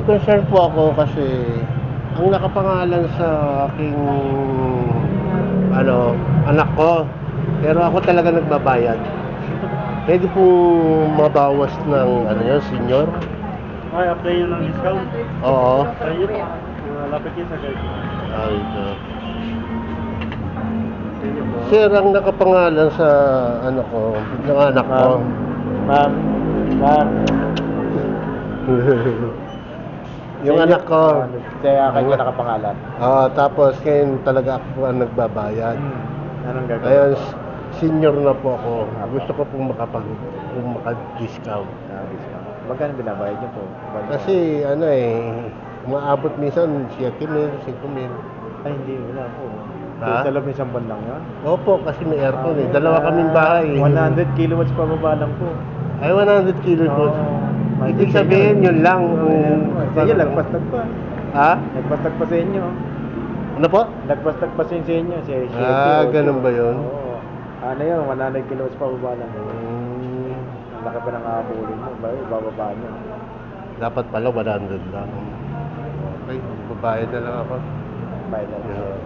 concerned po ako kasi ang nakapangalan sa aking anak ko. Pero ako talaga nagbabayad. Pwede po mabawas ng yun, senior? Ay, apply yun ng discount. Oo. Ayun po. Lapit yun sa guide. Ay, ito. Sige po. Sir, ang nakapangalan sa ng anak ko. Ma'am. Yung anak ko. Kaya kanya nakapangalan. Tapos ngayon talaga ako ang nagbabayad. Anong gagawin? Ngayon, senior na po ako. Gusto ko pong maka-discount. Discount. Magkano binabayad niyo po? Kasi umaabot minsan 7,000, 5,000. Ay, hindi. Wala po. Ha? Sa loob ng isang buwan lang yan? Opo, kasi may aircon eh. Dalawa kaming bahay. 100 kilowatts pa baba lang po. Ay, 100 kilos po. Ibig sabihin, yun lang. Sa inyo, lagpas-lagpas. Ha? Lagpas-lagpas sa inyo. Ano po? Lagpas-lagpas yun sa inyo. Ganun ba yun? Oo. Ano yun, 100 kilowatts pa baba lang. Hmm, Ang laki pa ng habulin mo. Bababa nyo. dapat pala 100 lang. Okay, babayad na lang ako. Bayad na lang. Yeah.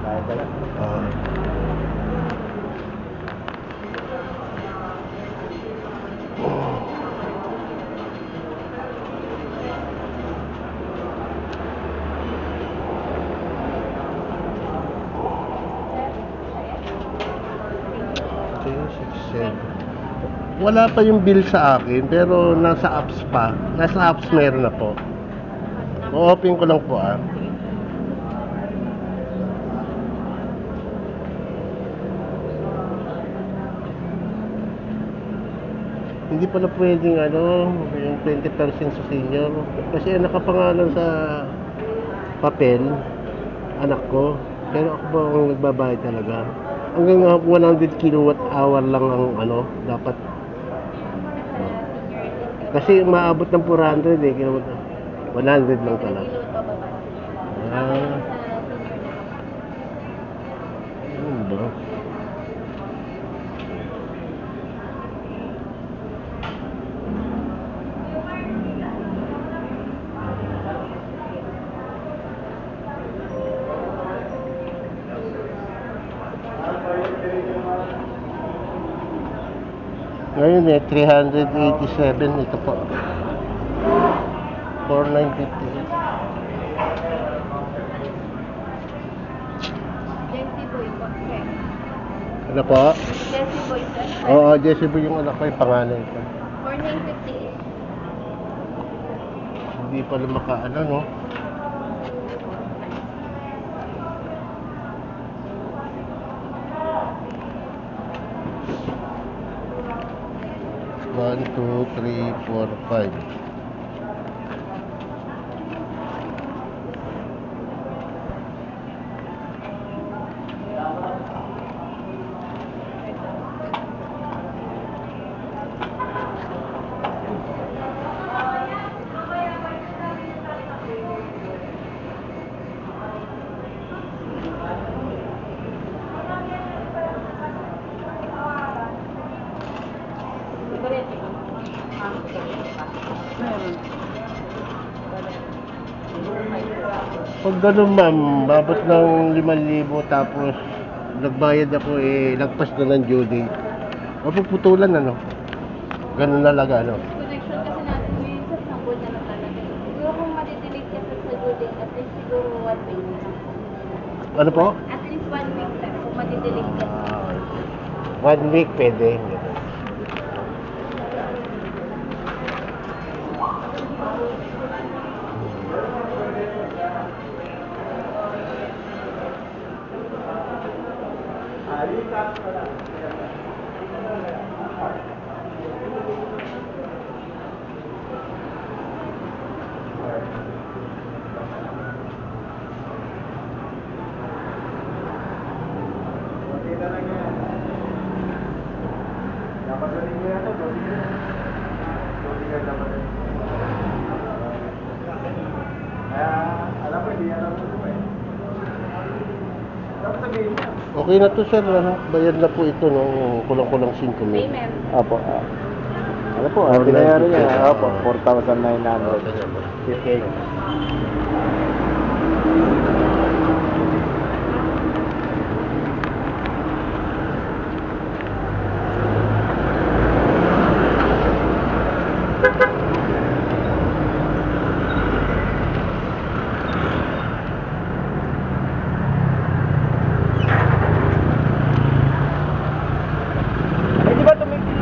Bayad na lang. Wala pa yung bill sa akin, pero nasa apps pa. Nasa apps meron na po. O-open ko lang po Hindi pala pwedeng yung 20% sa senior. Kasi ang nakapangalan sa papel, anak ko. Pero ako ba ang nagbabayad talaga? Hanggang 100 kilowatt hour lang ang dapat. Kasi maabot ng 400 kilowatt. 100 lang talaga. Yun ba? Ngayon 387 ito po. 4,950. Jessie Boy po, sir. Ano po? Jessie Boy, sir. Oo, Jessie po yung anak ko, yung pangalan ko. 4950. Hindi pala no? One, two, three, four, five. Pag ganun ma'am, babot ng 5,000 tapos nagbayad ako lagpas na ng due date. Mapuputulan Ganun talaga Connection kasi natin ngayon sa sabon na talaga. Siguro kung madidelete ka sa due date, at least siguro 1 week na. Ano po? At least 1 week sir, kung madidelete ka. 1 week pwede. Okay na to sir, bayad na po ito kulang-kulang 5,000. Payment. Apo. Ano po, binayaran niya. Opo, 4,900. Okay. Hindi ba tumigil?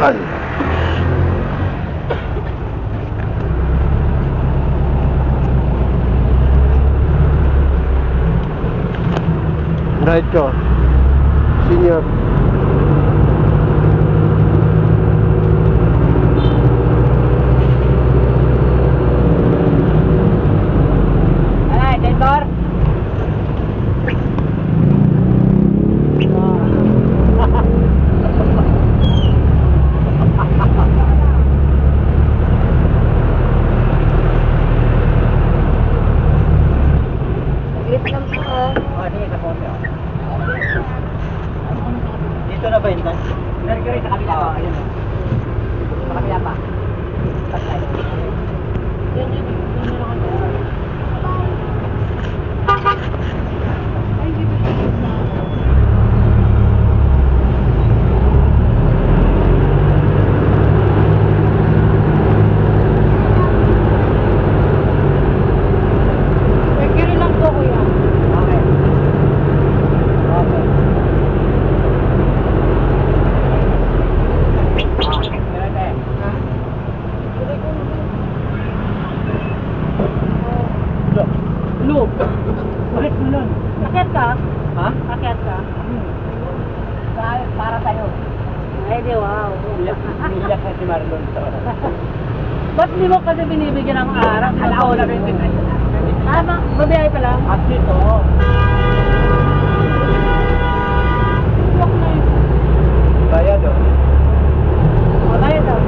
Ay. Right ko. Senior. Ay, Dentor. Saglit lang po ah. Oh, sige, sa phone mo. Dito na ba yun, Tan? Mercury sa kabila pa. Ayun. Sa kabila pa. Tatlay. Yun yun. Yun yun ako. Ay, hindi ba siya na? Mercury lang po kuya. Okay. Okay. Ganun eh. Ha? Loop. Bakit mo nun? Akyat ka? Ha? Akyat ka? Para sa'yo. Ay, di wow. Umiyak na si Marlon sa Ba't di mo kasi binibigyan ng araw? Alaw na 23. Ah, babiyahe pa lang? At dito. Huwag na yun. Bayad o. Oh, tayo daw.